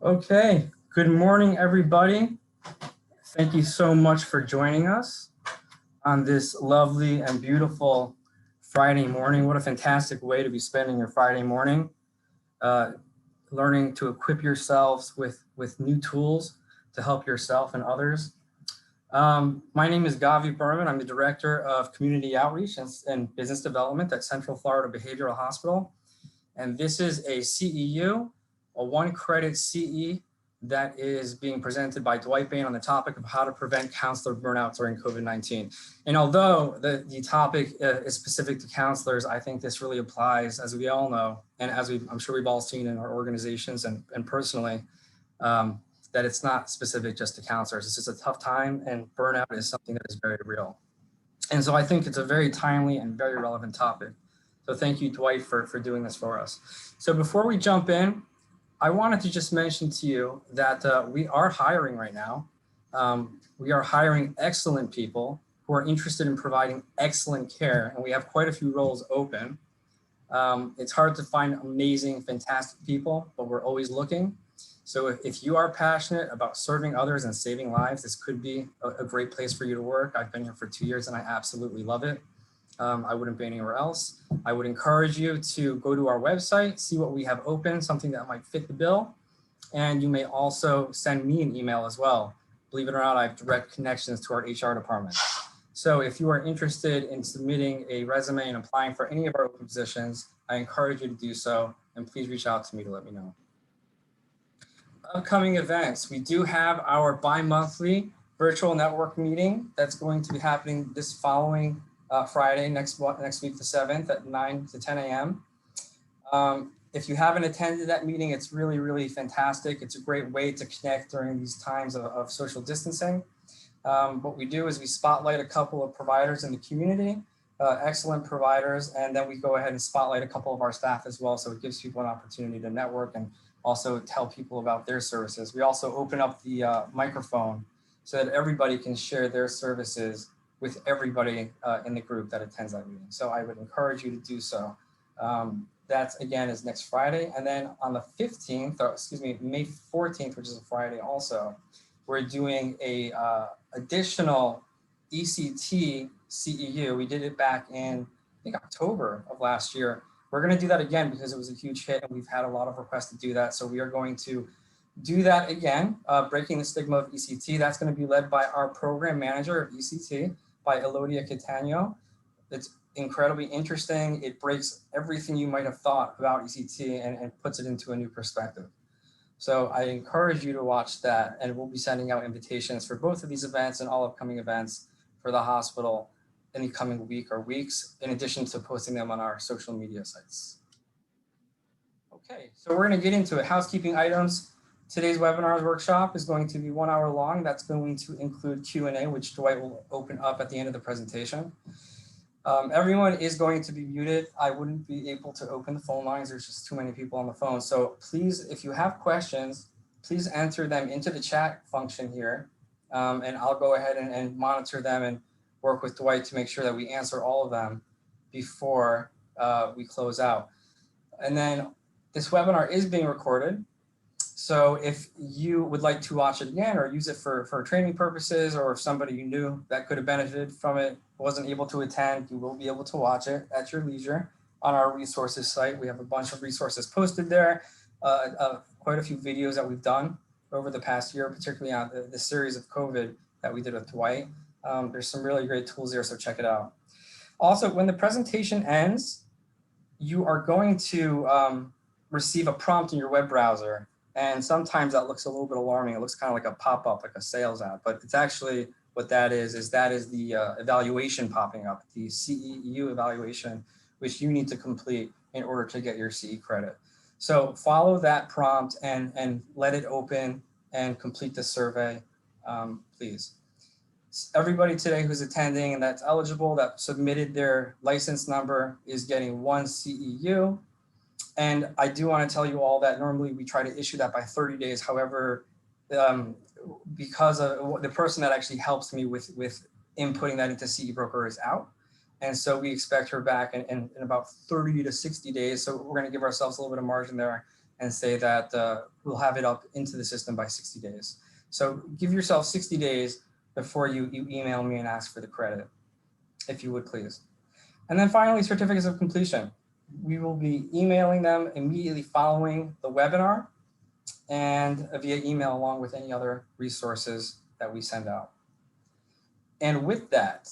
Okay, good morning, everybody. Thank you so much for joining us on this lovely and beautiful Friday morning. What a fantastic way to be spending your Friday morning, uh, learning to equip yourselves with new tools to help yourself and others. My name is Gavi Berman. I'm the Director of Community Outreach and Business Development at Central Florida Behavioral Hospital. And this is a CEU, a one credit CE that is being presented by Dwight Bain on the topic of how to prevent counselor burnout during COVID-19. And although the topic is specific to counselors, I think this really applies, as we all know, and as I'm sure we've all seen in our organizations and personally, that it's not specific just to counselors. It's just a tough time, and burnout is something that is very real. And so I think it's a very timely and very relevant topic. So thank you, Dwight, for doing this for us. So before we jump in, I wanted to just mention to you that we are hiring right now. We are hiring excellent people who are interested in providing excellent care, and we have quite a few roles open. It's hard to find amazing, fantastic people, but we're always looking. So if you are passionate about serving others and saving lives, this could be a great place for you to work. I've been here for 2 years and I absolutely love it. I wouldn't be anywhere else. I would encourage you to go to our website, see what we have open, something that might fit the bill. And you may also send me an email as well. Believe it or not, I have direct connections to our HR department. So if you are interested in submitting a resume and applying for any of our open positions, I encourage you to do so. And please reach out to me to let me know. Upcoming events, we do have our bi-monthly virtual network meeting that's going to be happening this following Friday, next week, the 7th at 9 to 10 a.m. If you haven't attended that meeting, it's really, really fantastic. It's a great way to connect during these times of social distancing. What we do is we spotlight a couple of providers in the community, excellent providers, and then we go ahead and spotlight a couple of our staff as well. So it gives people an opportunity to network and also tell people about their services. We also open up the microphone so that everybody can share their services with everybody in the group that attends that meeting. So I would encourage you to do so. That again is next Friday. And then on the 15th, or excuse me, May 14th, which is a Friday also, we're doing a additional ECT CEU. We did it back in, I think, October of last year. We're going to do that again because it was a huge hit and we've had a lot of requests to do that. So we are going to do that again, breaking the stigma of ECT. That's going to be led by our program manager of ECT, by Elodia Catano. It's incredibly interesting. It breaks everything you might have thought about ECT and puts it into a new perspective. So I encourage you to watch that, and we'll be sending out invitations for both of these events and all upcoming events for the hospital in the coming week or weeks, in addition to posting them on our social media sites. Okay, so we're going to get into it. Housekeeping items. Today's webinar workshop is going to be 1 hour long. That's going to include Q&A, which Dwight will open up at the end of the presentation. Everyone is going to be muted. I wouldn't be able to open the phone lines. There's just too many people on the phone. So please, if you have questions, please enter them into the chat function here. And I'll go ahead and monitor them and work with Dwight to make sure that we answer all of them before we close out. And then this webinar is being recorded. So if you would like to watch it again or use it for training purposes, or if somebody you knew that could have benefited from it wasn't able to attend, you will be able to watch it at your leisure on our resources site. We have a bunch of resources posted there, quite a few videos that we've done over the past year, particularly on the series of COVID that we did with Dwight. There's some really great tools there, so check it out. Also, when the presentation ends, you are going to receive a prompt in your web browser. And sometimes that looks a little bit alarming. It looks kind of like a pop-up, like a sales app, but it's actually what that is the evaluation popping up, the CEU evaluation, which you need to complete in order to get your CE credit. So follow that prompt and let it open and complete the survey, please. Everybody today who's attending and that's eligible, that submitted their license number, is getting 1 CEU. And I do want to tell you all that normally we try to issue that by 30 days. However, because of the person that actually helps me with inputting that into CE Broker is out. And so we expect her back in about 30 to 60 days. So we're going to give ourselves a little bit of margin there and say that we'll have it up into the system by 60 days. So give yourself 60 days before you email me and ask for the credit, if you would please. And then finally, certificates of completion. We will be emailing them immediately following the webinar and via email, along with any other resources that we send out. And with that,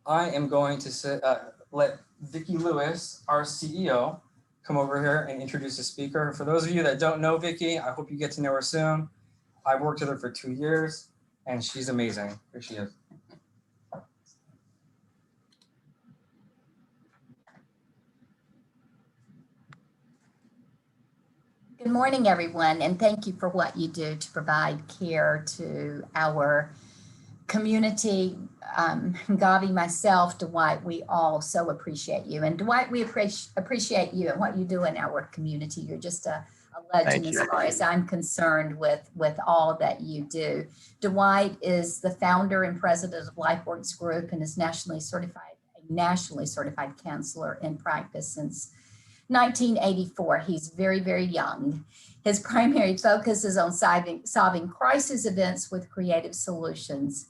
I am going to let Vicki Lewis, our CEO, come over here and introduce the speaker. For those of you that don't know Vicki, I hope you get to know her soon. I've worked with her for 2 years and she's amazing. Here she is. Good morning, everyone, and thank you for what you do to provide care to our community. Gavi, myself, Dwight, we all so appreciate you. And Dwight, we appreciate you and what you do in our community. You're just a legend as far as I'm concerned with all that you do. Dwight is the founder and president of LifeWorks Group and is nationally certified counselor in practice since 1984. He's very, very young. His primary focus is on solving crisis events with creative solutions.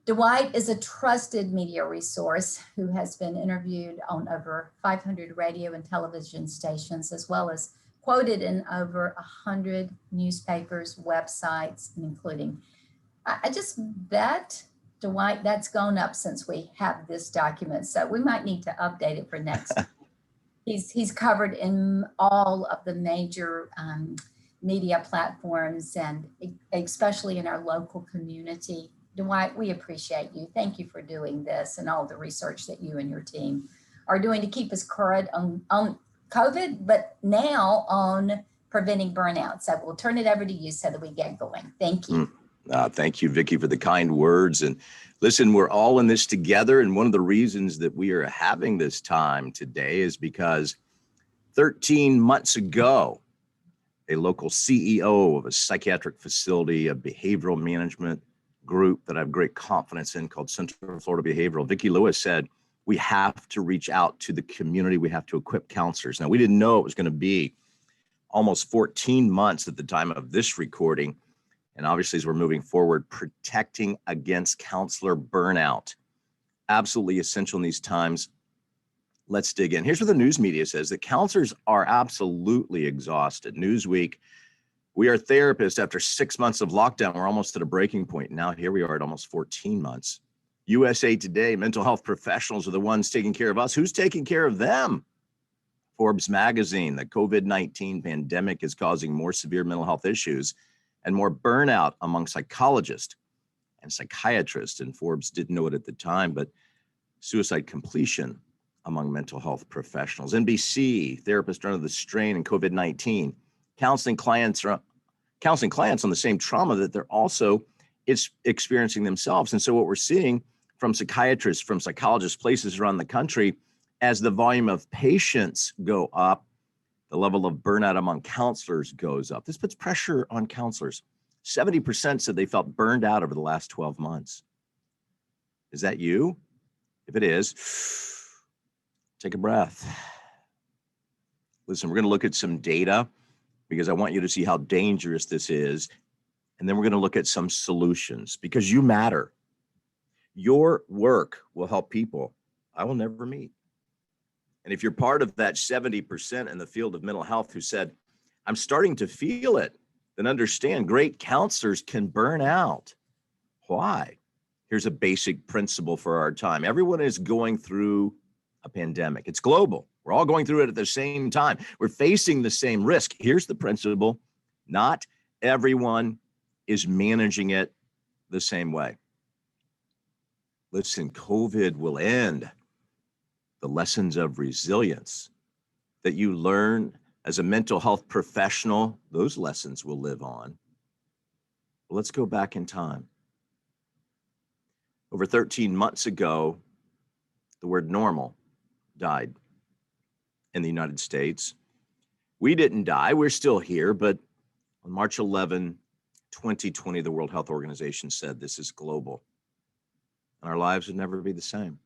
Dwight is a trusted media resource who has been interviewed on over 500 radio and television stations, as well as quoted in over 100 newspapers, websites, including. I just bet, Dwight, that's gone up since we have this document. So we might need to update it for next. He's covered in all of the major media platforms, and especially in our local community. Dwight, we appreciate you. Thank you for doing this and all the research that you and your team are doing to keep us current on COVID, but now on preventing burnout. So we'll turn it over to you so that we get going. Thank you. Thank you, Vicki, for the kind words. And listen, we're all in this together. And one of the reasons that we are having this time today is because 13 months ago, a local CEO of a psychiatric facility, a behavioral management group that I have great confidence in called Central Florida Behavioral, Vicki Lewis, said, we have to reach out to the community. We have to equip counselors. Now, we didn't know it was going to be almost 14 months at the time of this recording. And obviously, as we're moving forward, protecting against counselor burnout, absolutely essential in these times. Let's dig in. Here's what the news media says, that counselors are absolutely exhausted. Newsweek, we are therapists after 6 months of lockdown. We're almost at a breaking point. Now here we are at almost 14 months. USA Today, mental health professionals are the ones taking care of us. Who's taking care of them? Forbes magazine, the COVID-19 pandemic is causing more severe mental health issues and more burnout among psychologists and psychiatrists. And Forbes didn't know it at the time, but suicide completion among mental health professionals. NBC, therapists are under the strain in COVID-19, counseling clients on the same trauma that they're also experiencing themselves. And so what we're seeing from psychiatrists, from psychologists, places around the country, as the volume of patients go up, the level of burnout among counselors goes up. This puts pressure on counselors. 70% said they felt burned out over the last 12 months. Is that you? If it is, take a breath. Listen, we're going to look at some data because I want you to see how dangerous this is. And then we're going to look at some solutions because you matter. Your work will help people I will never meet. And if you're part of that 70% in the field of mental health who said, I'm starting to feel it, then understand great counselors can burn out. Why? Here's a basic principle for our time. Everyone is going through a pandemic. It's global. We're all going through it at the same time. We're facing the same risk. Here's the principle. Not everyone is managing it the same way. Listen, COVID will end. The lessons of resilience that you learn as a mental health professional, those lessons will live on. Well, let's go back in time. Over 13 months ago, the word normal died in the United States. We didn't die, we're still here, but on March 11, 2020, the World Health Organization said this is global and our lives would never be the same.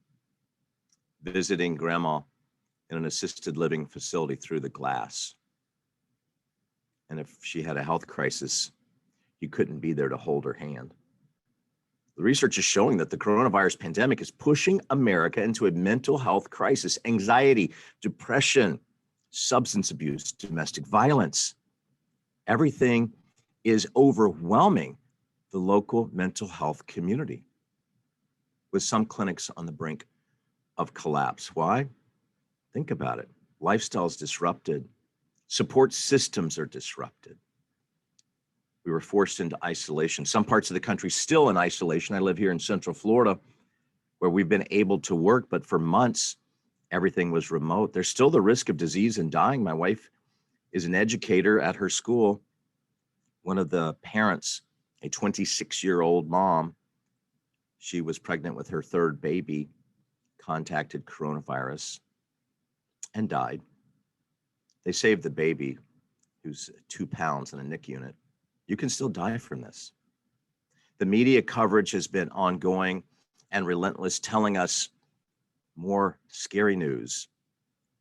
Visiting grandma in an assisted living facility through the glass. And if she had a health crisis, you couldn't be there to hold her hand. The research is showing that the coronavirus pandemic is pushing America into a mental health crisis, anxiety, depression, substance abuse, domestic violence. Everything is overwhelming the local mental health community, with some clinics on the brink of collapse. Why? Think about it. Lifestyle is disrupted. Support systems are disrupted. We were forced into isolation. Some parts of the country still in isolation. I live here in Central Florida, where we've been able to work, but for months, everything was remote. There's still the risk of disease and dying. My wife is an educator at her school. One of the parents, a 26-year-old mom, she was pregnant with her third baby, contacted coronavirus and died. They saved the baby, who's 2 pounds in a NICU unit. You can still die from this. The media coverage has been ongoing and relentless, telling us more scary news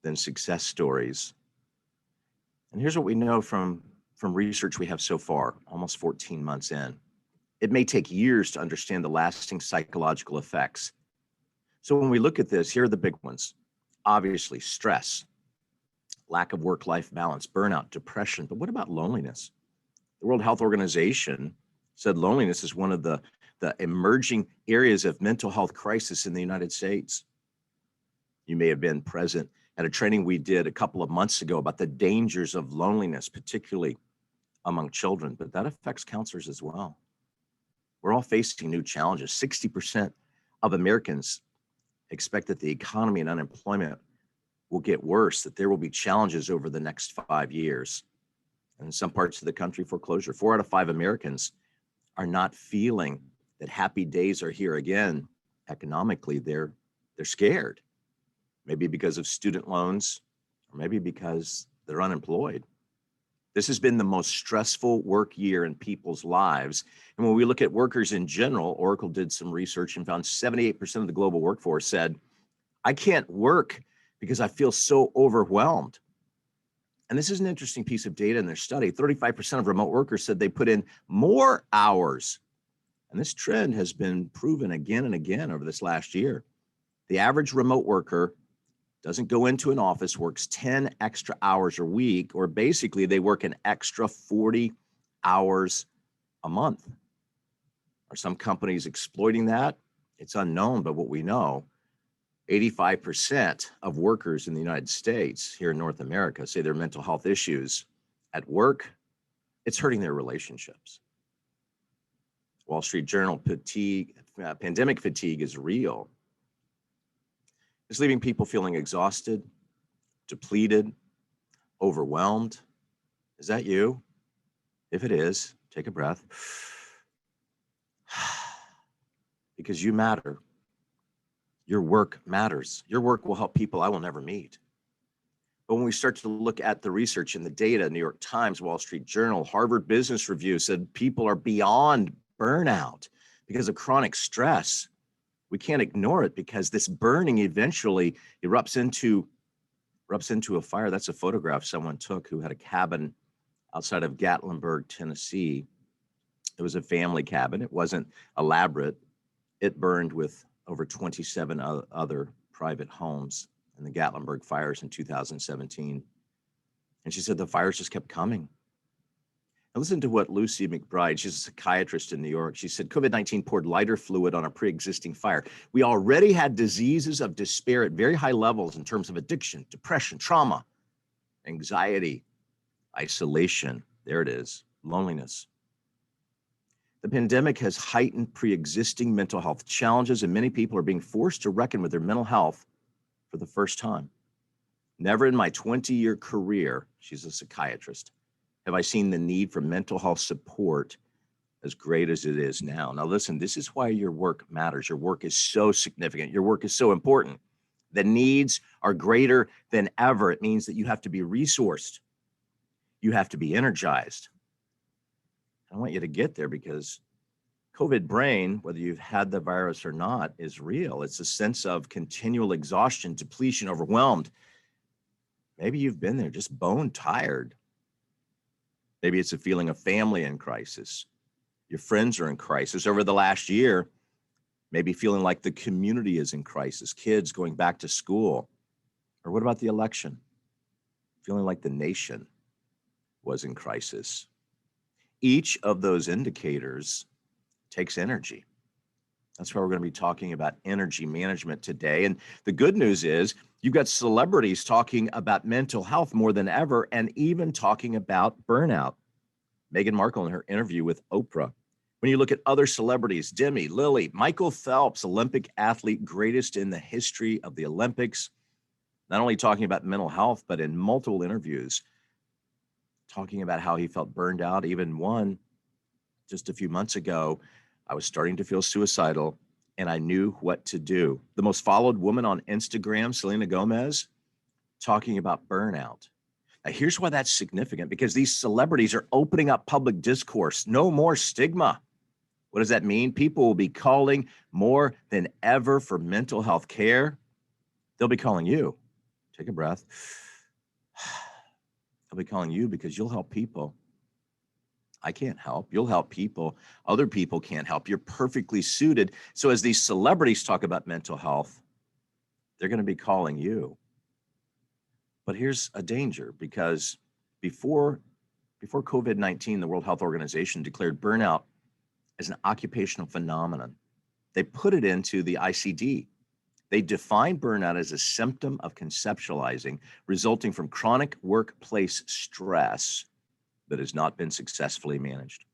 than success stories. And here's what we know from research we have so far, almost 14 months in. It may take years to understand the lasting psychological effects. So when we look at this, here are the big ones. Obviously, stress, lack of work-life balance, burnout, depression. But what about loneliness? The World Health Organization said loneliness is one of the emerging areas of mental health crisis in the United States. You may have been present at a training we did a couple of months ago about the dangers of loneliness, particularly among children, but that affects counselors as well. We're all facing new challenges. 60% of Americans expect that the economy and unemployment will get worse, that there will be challenges over the next 5 years. And in some parts of the country, foreclosure. 4 out of 5 Americans are not feeling that happy days are here again. Economically, they're scared. Maybe because of student loans, or maybe because they're unemployed. This has been the most stressful work year in people's lives. And when we look at workers in general, Oracle did some research and found 78% of the global workforce said, I can't work because I feel so overwhelmed. And this is an interesting piece of data in their study. 35% of remote workers said they put in more hours. And this trend has been proven again and again over this last year. The average remote worker doesn't go into an office, works 10 extra hours a week, or basically they work an extra 40 hours a month. Are some companies exploiting that? It's unknown, but what we know, 85% of workers in the United States, here in North America, say their mental health issues at work, it's hurting their relationships. Wall Street Journal pandemic fatigue is real. It's leaving people feeling exhausted, depleted, overwhelmed. Is that you? If it is, take a breath. Because you matter. Your work matters. Your work will help people I will never meet. But when we start to look at the research and the data, New York Times, Wall Street Journal, Harvard Business Review said people are beyond burnout because of chronic stress. We can't ignore it because this burning eventually erupts into a fire. That's a photograph someone took who had a cabin outside of Gatlinburg, Tennessee. It was a family cabin. It wasn't elaborate. It burned with over 27 other private homes in the Gatlinburg fires in 2017. And she said the fires just kept coming. Now listen to what Lucy McBride, she's a psychiatrist in New York. She said, COVID-19 poured lighter fluid on a pre-existing fire. We already had diseases of despair at very high levels in terms of addiction, depression, trauma, anxiety, isolation. There it is, loneliness. The pandemic has heightened pre-existing mental health challenges, and many people are being forced to reckon with their mental health for the first time. Never in my 20-year career, she's a psychiatrist, have I seen the need for mental health support as great as it is now. Now, listen, this is why your work matters. Your work is so significant. Your work is so important. The needs are greater than ever. It means that you have to be resourced. You have to be energized. I want you to get there because COVID brain, whether you've had the virus or not, is real. It's a sense of continual exhaustion, depletion, overwhelmed. Maybe you've been there, just bone tired. Maybe it's a feeling of family in crisis. Your friends are in crisis. Over the last year, maybe feeling like the community is in crisis, kids going back to school. Or what about the election? Feeling like the nation was in crisis. Each of those indicators takes energy. That's why we're going to be talking about energy management today. And the good news is you've got celebrities talking about mental health more than ever, and even talking about burnout. Meghan Markle in her interview with Oprah. When you look at other celebrities, Demi, Lily, Michael Phelps, Olympic athlete, greatest in the history of the Olympics, not only talking about mental health, but in multiple interviews, talking about how he felt burned out. Even one just a few months ago, I was starting to feel suicidal and I knew what to do. The most followed woman on Instagram, Selena Gomez, talking about burnout. Now, here's why that's significant, because these celebrities are opening up public discourse. No more stigma. What does that mean? People will be calling more than ever for mental health care. They'll be calling you. Take a breath. They'll be calling you because you'll help people. I can't help. You'll help people. Other people can't help. You're perfectly suited. So as these celebrities talk about mental health, they're going to be calling you. But here's a danger, because before COVID-19, the World Health Organization declared burnout as an occupational phenomenon. They put it into the ICD. They defined burnout as a symptom of conceptualizing resulting from chronic workplace stress that has not been successfully managed.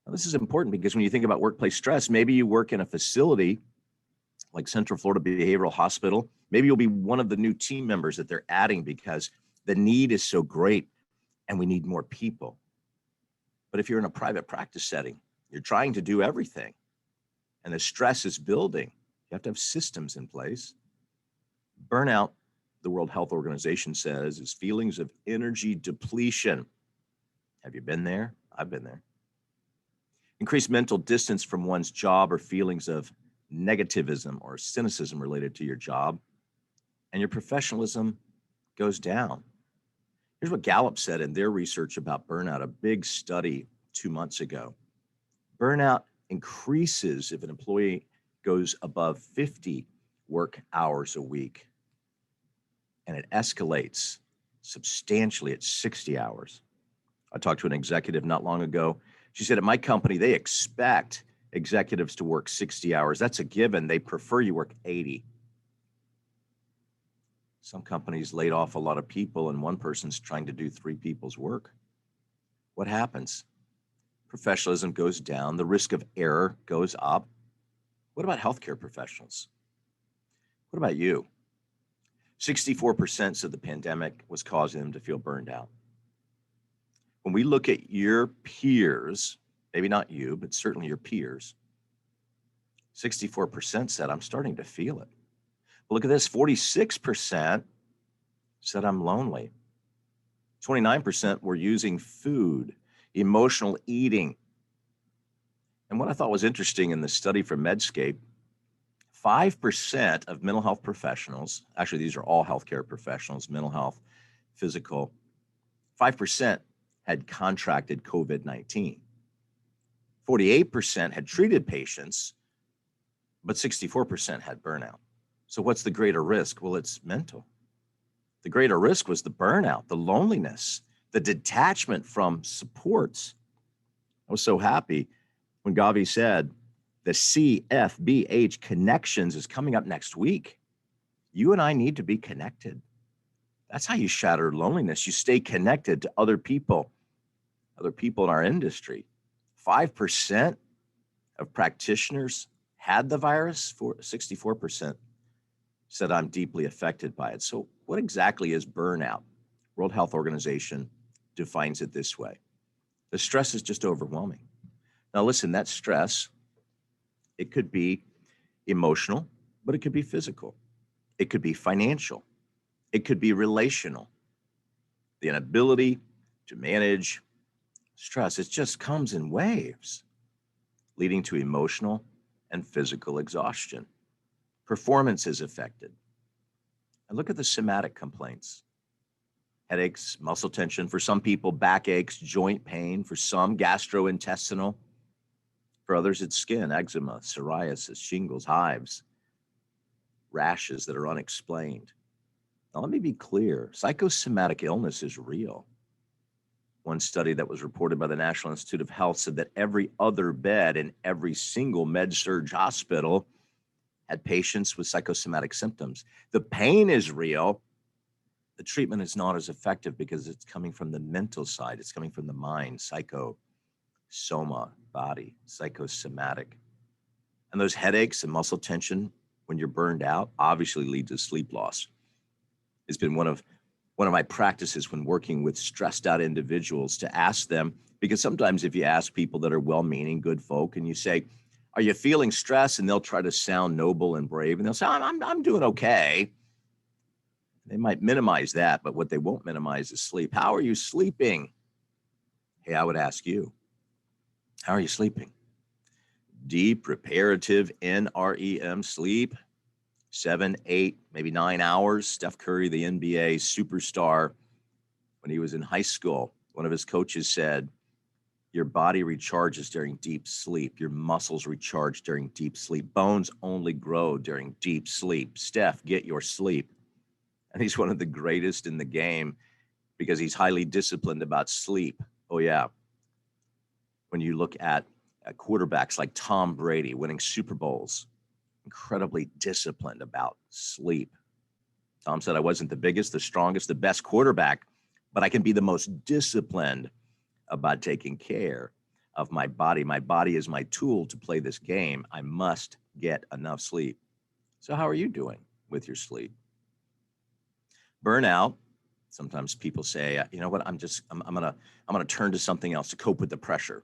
Now, this is important because when you think about workplace stress, maybe you work in a facility like Central Florida Behavioral Hospital. Maybe you'll be one of the new team members that they're adding because the need is so great and we need more people. But if you're in a private practice setting, you're trying to do everything and the stress is building. You have to have systems in place. Burnout, the World Health Organization says, is feelings of energy depletion. Have you been there? I've been there. Increased mental distance from one's job, or feelings of negativism or cynicism related to your job, and your professionalism goes down. Here's what Gallup said in their research about burnout, a big study 2 months ago. Burnout increases if an employee goes above 50 work hours a week, and it escalates substantially at 60 hours. I talked to an executive not long ago. She said, at my company, they expect executives to work 60 hours. That's a given. They prefer you work 80. Some companies laid off a lot of people and one person's trying to do 3 people's work. What happens? Professionalism goes down. The risk of error goes up. What about healthcare professionals? What about you? 64% said the pandemic was causing them to feel burned out. When we look at your peers, maybe not you, but certainly your peers, 64% said, I'm starting to feel it. But look at this, 46% said, I'm lonely. 29% were using food, emotional eating. And what I thought was interesting in the study from Medscape, 5% of mental health professionals, actually these are all healthcare professionals, mental health, physical, 5% had contracted COVID-19. 48% had treated patients, but 64% had burnout. So what's the greater risk? Well, it's mental. The greater risk was the burnout, the loneliness, the detachment from supports. I was so happy when Gavi said the CFBH Connections is coming up next week. You and I need to be connected. That's how you shatter loneliness. You stay connected to other people in our industry. 5% of practitioners had the virus, 64% said I'm deeply affected by it. So what exactly is burnout? World Health Organization defines it this way. The stress is just overwhelming. Now listen, that stress, it could be emotional, but it could be physical. It could be financial. It could be relational. The inability to manage stress, it just comes in waves, leading to emotional and physical exhaustion. Performance is affected. And look at the somatic complaints. headaches, muscle tension. For some people, backaches, joint pain. For some, gastrointestinal. For others, it's skin, eczema, psoriasis, shingles, hives, rashes that are unexplained. Now, let me be clear. Psychosomatic illness is real. One study that was reported by the National Institute of Health said that every other bed in every single med-surg hospital had patients with psychosomatic symptoms. The pain is real. The treatment is not as effective because it's coming from the mental side. It's coming from the mind, soma, body, psychosomatic. And those headaches and muscle tension when you're burned out obviously lead to sleep loss. It's been one of my practices when working with stressed out individuals to ask them, because sometimes if you ask people that are well-meaning, good folk, and you say, are you feeling stress? And they'll try to sound noble and brave, and they'll say, I'm doing okay. They might minimize that, but what they won't minimize is sleep. How are you sleeping? Hey, I would ask you, how are you sleeping? Deep, reparative, NREM sleep, 7, 8, maybe 9 hours. Steph Curry, the NBA superstar, when he was in high school, one of his coaches said, your body recharges during deep sleep. Your muscles recharge during deep sleep. Bones only grow during deep sleep. Steph, get your sleep. And he's one of the greatest in the game because he's highly disciplined about sleep. Oh, yeah. When you look at quarterbacks like Tom Brady winning Super Bowls, incredibly disciplined about sleep. Tom said, I wasn't the biggest, the strongest, the best quarterback, but I can be the most disciplined about taking care of my body. My body is my tool to play this game. I must get enough sleep. So how are you doing with your sleep? Burnout. Sometimes people say, you know what, I'm gonna turn to something else to cope with the pressure.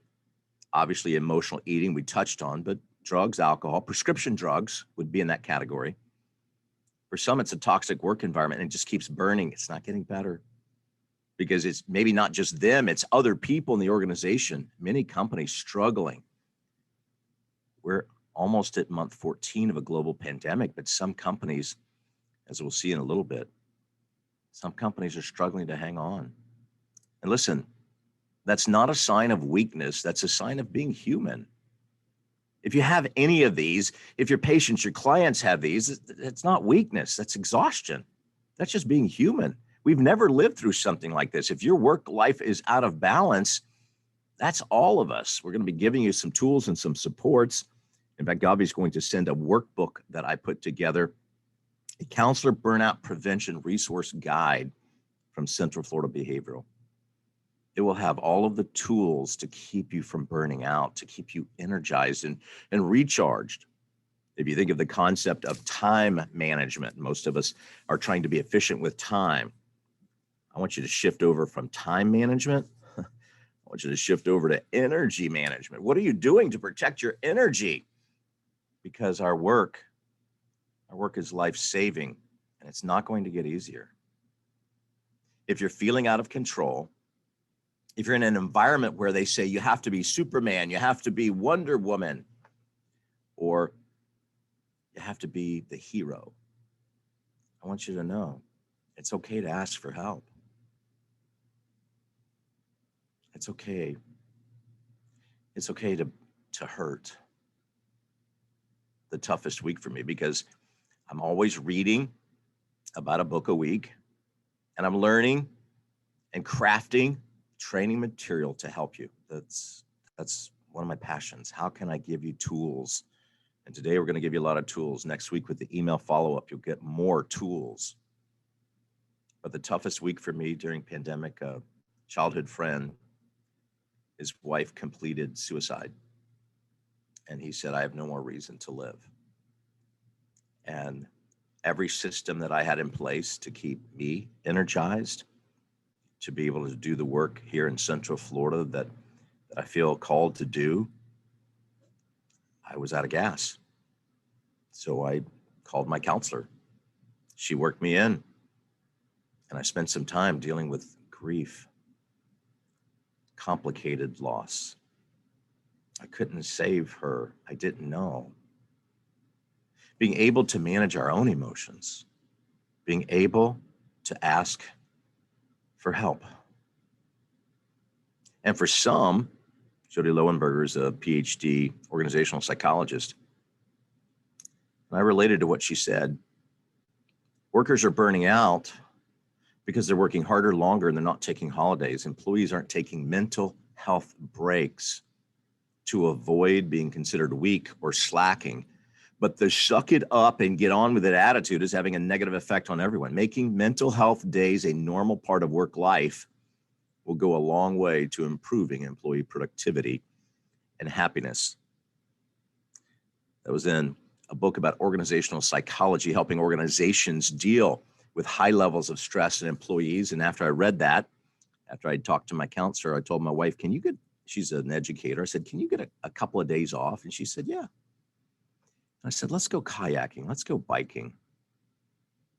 Obviously, emotional eating we touched on, but drugs, alcohol, prescription drugs would be in that category. For some, it's a toxic work environment and it just keeps burning. It's not getting better because it's maybe not just them, it's other people in the organization. Many companies struggling. We're almost at month 14 of a global pandemic, but some companies, as we'll see in a little bit, some companies are struggling to hang on. And listen, that's not a sign of weakness. That's a sign of being human. If you have any of these, if your patients, your clients have these, it's not weakness, that's exhaustion. That's just being human. We've never lived through something like this. If your work life is out of balance, that's all of us. We're going to be giving you some tools and some supports. In fact, Gavi's going to send a workbook that I put together, a counselor burnout prevention resource guide from Central Florida Behavioral. It will have all of the tools to keep you from burning out, to keep you energized and recharged. If you think of the concept of time management, most of us are trying to be efficient with time. I want you to shift over from time management. I want you to shift over to energy management. What are you doing to protect your energy? Because our work is life-saving, and it's not going to get easier. If you're feeling out of control, if you're in an environment where they say you have to be Superman, you have to be Wonder Woman, or you have to be the hero, I want you to know it's okay to ask for help. It's okay. It's okay to hurt. The toughest week for me because I'm always reading about a book a week, and I'm learning and crafting training material to help you. That's one of my passions. How can I give you tools? And today we're going to give you a lot of tools. Next week with the email follow-up, you'll get more tools. But the toughest week for me during pandemic, a childhood friend, his wife completed suicide. And he said, I have no more reason to live. And every system that I had in place to keep me energized, to be able to do the work here in Central Florida that I feel called to do, I was out of gas. So I called my counselor. She worked me in, and I spent some time dealing with grief, complicated loss. I couldn't save her. I didn't know. Being able to manage our own emotions, being able to ask for help. And for some, Jody Lowenberger is a PhD organizational psychologist. And I related to what she said. Workers are burning out because they're working harder, longer, and they're not taking holidays. Employees aren't taking mental health breaks to avoid being considered weak or slacking. But the suck it up and get on with it attitude is having a negative effect on everyone. Making mental health days a normal part of work life will go a long way to improving employee productivity and happiness. That was in a book about organizational psychology, helping organizations deal with high levels of stress in employees. And after I read that, after I talked to my counselor, I told my wife, she's an educator. I said, can you get a couple of days off? And she said, yeah. I said, let's go kayaking. Let's go biking.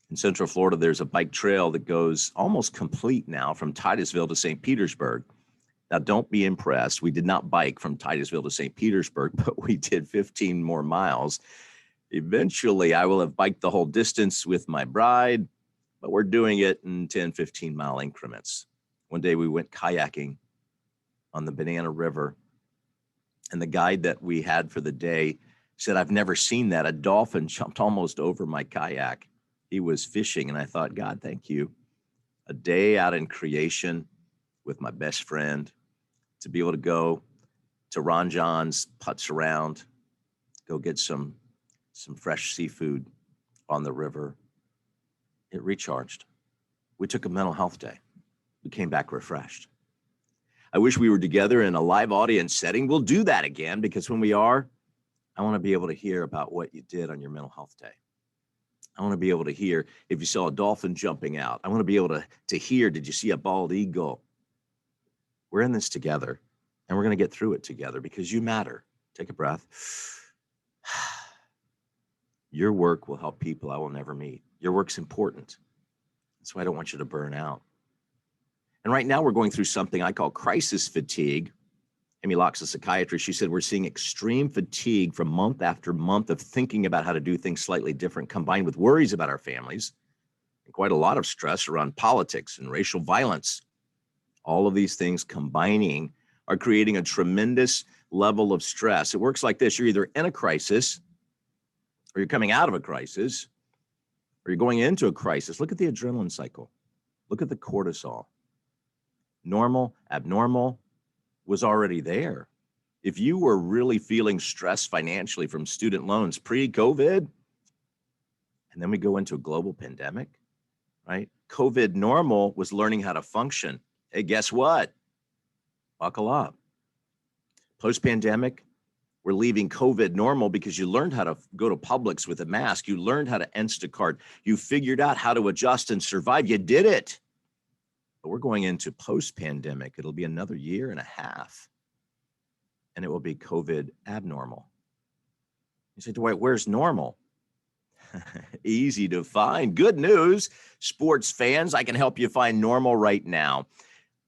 In Central Florida, there's a bike trail that goes almost complete now from Titusville to St. Petersburg. Now, don't be impressed. We did not bike from Titusville to St. Petersburg, but we did 15 more miles. Eventually, I will have biked the whole distance with my bride, but we're doing it in 10, 15-mile increments. One day we went kayaking on the Banana River, and the guide that we had for the day said, I've never seen that. A dolphin jumped almost over my kayak. He was fishing, and I thought, God, thank you. A day out in creation with my best friend, to be able to go to Ron John's, putz around, go get some fresh seafood on the river. It recharged. We took a mental health day. We came back refreshed. I wish we were together in a live audience setting. We'll do that again, because when we are, I want to be able to hear about what you did on your mental health day. I want to be able to hear if you saw a dolphin jumping out. I want to be able to hear, did you see a bald eagle? We're in this together, and we're going to get through it together because you matter. Take a breath. Your work will help people I will never meet. Your work's important. That's why I don't want you to burn out. And right now we're going through something I call crisis fatigue. Amy Locke's a psychiatrist. She said we're seeing extreme fatigue from month after month of thinking about how to do things slightly different, combined with worries about our families and quite a lot of stress around politics and racial violence. All of these things combining are creating a tremendous level of stress. It works like this. You're either in a crisis, or you're coming out of a crisis, or you're going into a crisis. Look at the adrenaline cycle. Look at the cortisol. Normal, abnormal was already there. If you were really feeling stressed financially from student loans pre-COVID, and then we go into a global pandemic, right? COVID normal was learning how to function. Hey, guess what? Buckle up. Post-pandemic, we're leaving COVID normal because you learned how to go to Publix with a mask. You learned how to Instacart. You figured out how to adjust and survive. You did it. But we're going into post-pandemic. It'll be another year and a half, and it will be COVID abnormal. You say, Dwight, where's normal? Easy to find. Good news, sports fans, I can help you find normal right now.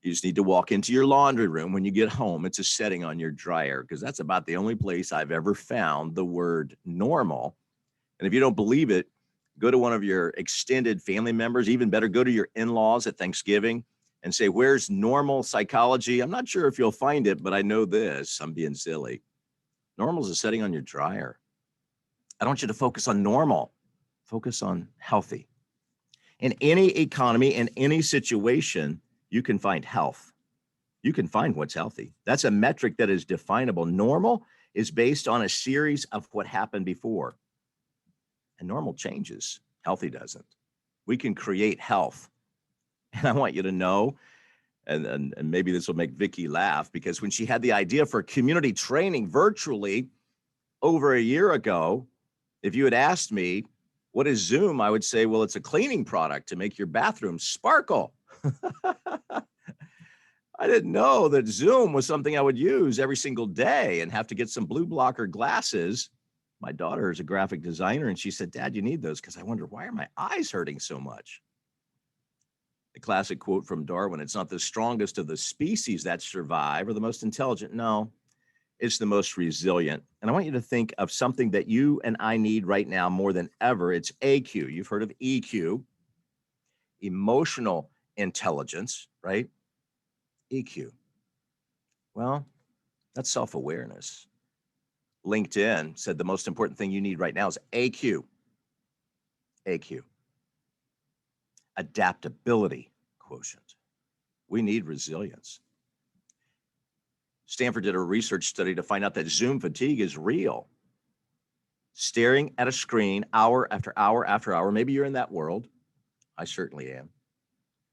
You just need to walk into your laundry room when you get home. It's a setting on your dryer, because that's about the only place I've ever found the word normal. And if you don't believe it, go to one of your extended family members. Even better, go to your in-laws at Thanksgiving and say, where's normal psychology? I'm not sure if you'll find it, but I know this. I'm being silly. Normal is a setting on your dryer. I don't want you to focus on normal. Focus on healthy. In any economy, in any situation, you can find health. You can find what's healthy. That's a metric that is definable. Normal is based on a series of what happened before. And normal changes. Healthy doesn't. We can create health. And I want you to know, and maybe this will make Vicki laugh, because when she had the idea for community training virtually over a year ago, if you had asked me, what is Zoom? I would say, well, it's a cleaning product to make your bathroom sparkle. I didn't know that Zoom was something I would use every single day and have to get some blue blocker glasses. My daughter is a graphic designer, and she said, Dad, you need those because I wonder, why are my eyes hurting so much? The classic quote from Darwin, it's not the strongest of the species that survive or the most intelligent. No, it's the most resilient. And I want you to think of something that you and I need right now more than ever. It's AQ. You've heard of EQ, emotional intelligence, right? EQ. Well, that's self-awareness. LinkedIn said the most important thing you need right now is AQ. AQ. Adaptability quotient. We need resilience. Stanford did a research study to find out that Zoom fatigue is real. Staring at a screen hour after hour after hour, maybe you're in that world. I certainly am.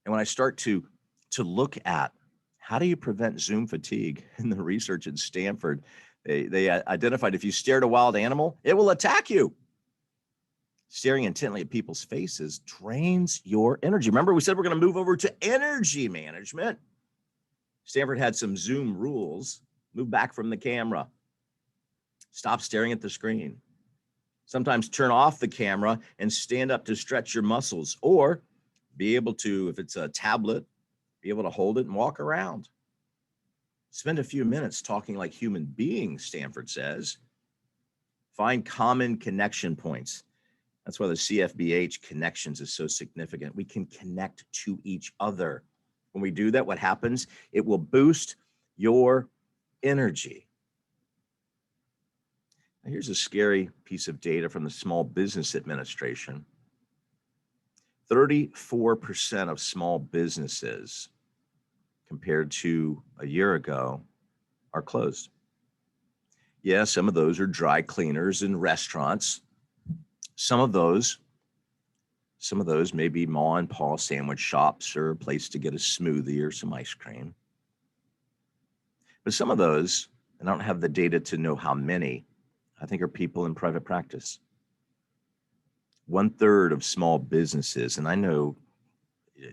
And when I start to look at how do you prevent Zoom fatigue in the research at Stanford, they identified if you stare at a wild animal, it will attack you. Staring intently at people's faces drains your energy. Remember, we said we're going to move over to energy management. Stanford had some Zoom rules. Move back from the camera. Stop staring at the screen. Sometimes turn off the camera and stand up to stretch your muscles, or be able to, if it's a tablet, be able to hold it and walk around. Spend a few minutes talking like human beings, Stanford says. Find common connection points. That's why the CFBH connections is so significant. We can connect to each other. When we do that, what happens? It will boost your energy. Now, here's a scary piece of data from the Small Business Administration. 34% of small businesses compared to a year ago are closed. Yeah, some of those are dry cleaners and restaurants. Some of those may be ma and pa sandwich shops or a place to get a smoothie or some ice cream. But some of those, and I don't have the data to know how many, I think are people in private practice. 1/3 of small businesses, and I know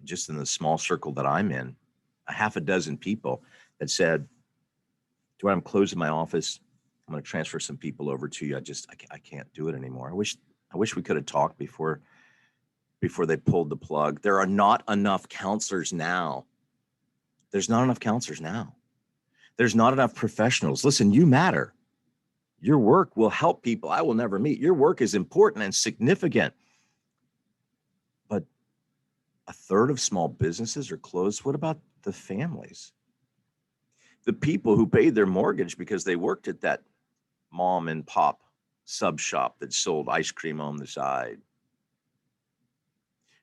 just in the small circle that I'm in, a half a dozen people that said, Dwayne, I'm closing my office. I'm going to transfer some people over to you. I can't do it anymore. I wish we could have talked before they pulled the plug. There are not enough counselors now. There's not enough counselors now. There's not enough professionals. Listen, you matter. Your work will help people I will never meet. Your work is important and significant. But 1/3 of small businesses are closed. What about the families? The people who paid their mortgage because they worked at that mom and pop sub shop that sold ice cream on the side.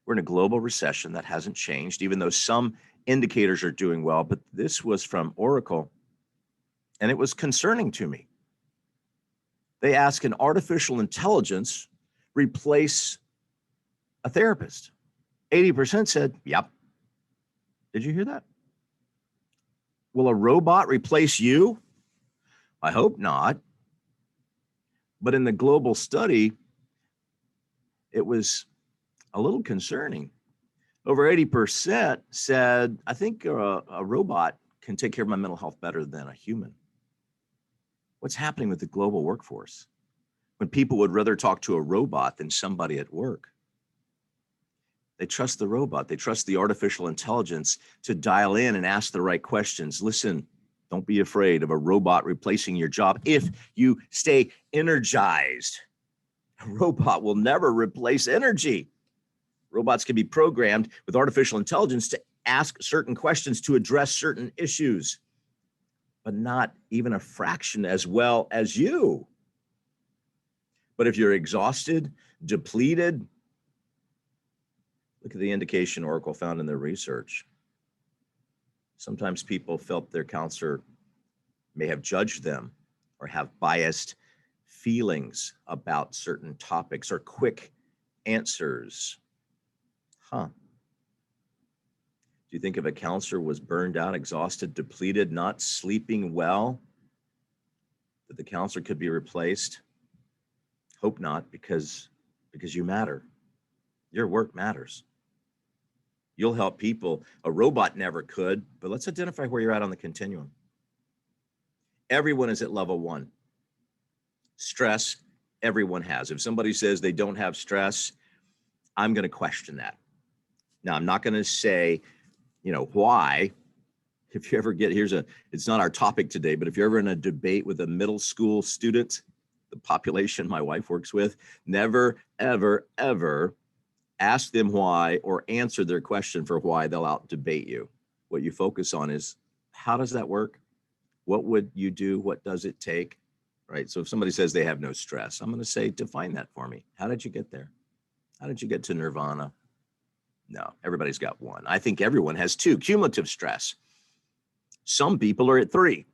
We're in a global recession that hasn't changed, even though some indicators are doing well. But this was from Oracle, and it was concerning to me. They ask, can artificial intelligence replace a therapist? 80% said, yep. Did you hear that? Will a robot replace you? I hope not. But in the global study, it was a little concerning. Over 80% said, I think a robot can take care of my mental health better than a human. What's happening with the global workforce when people would rather talk to a robot than somebody at work? They trust the robot. They trust the artificial intelligence to dial in and ask the right questions. Listen, don't be afraid of a robot replacing your job if you stay energized. A robot will never replace energy. Robots can be programmed with artificial intelligence to ask certain questions to address certain issues, but not even a fraction as well as you. But if you're exhausted, depleted, look at the indication Oracle found in their research. Sometimes people felt their counselor may have judged them or have biased feelings about certain topics or quick answers. Do you think if a counselor was burned out, exhausted, depleted, not sleeping well, that the counselor could be replaced? Hope not, because you matter. Your work matters. You'll help people. A robot never could, but let's identify where you're at on the continuum. Everyone is at level 1. Stress, everyone has. If somebody says they don't have stress, I'm going to question that. Now, I'm not going to say, why. If you ever get, it's not our topic today, but if you're ever in a debate with a middle school student, the population my wife works with, never, ever, ever ask them why or answer their question for why, they'll out debate you. What you focus on is, how does that work? What would you do? What does it take? Right? So if somebody says they have no stress, I'm going to say, define that for me. How did you get there? How did you get to nirvana? No, everybody's got one. I think everyone has two: cumulative stress. Some people are at 3,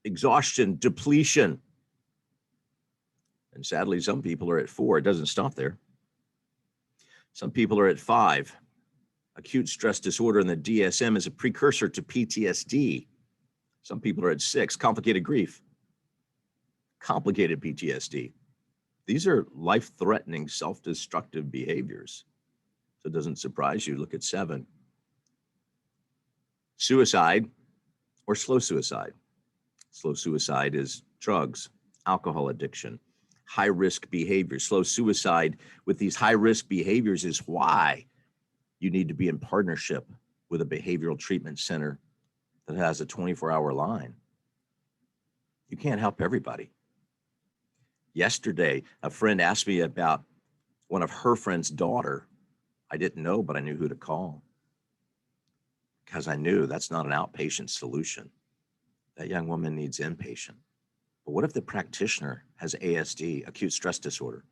exhaustion, depletion. And sadly, some people are at 4. It doesn't stop there. Some people are at 5. Acute stress disorder in the DSM is a precursor to PTSD. Some people are at 6, complicated grief, complicated PTSD. These are life-threatening, self-destructive behaviors. So it doesn't surprise you. Look at 7. Suicide or slow suicide. Slow suicide is drugs, alcohol addiction, high-risk behavior. Slow suicide with these high-risk behaviors is why you need to be in partnership with a behavioral treatment center that has a 24-hour line. You can't help everybody. Yesterday, a friend asked me about one of her friend's daughter. I didn't know, but I knew who to call, because I knew that's not an outpatient solution. That young woman needs inpatient. But what if the practitioner has ASD, acute stress disorder?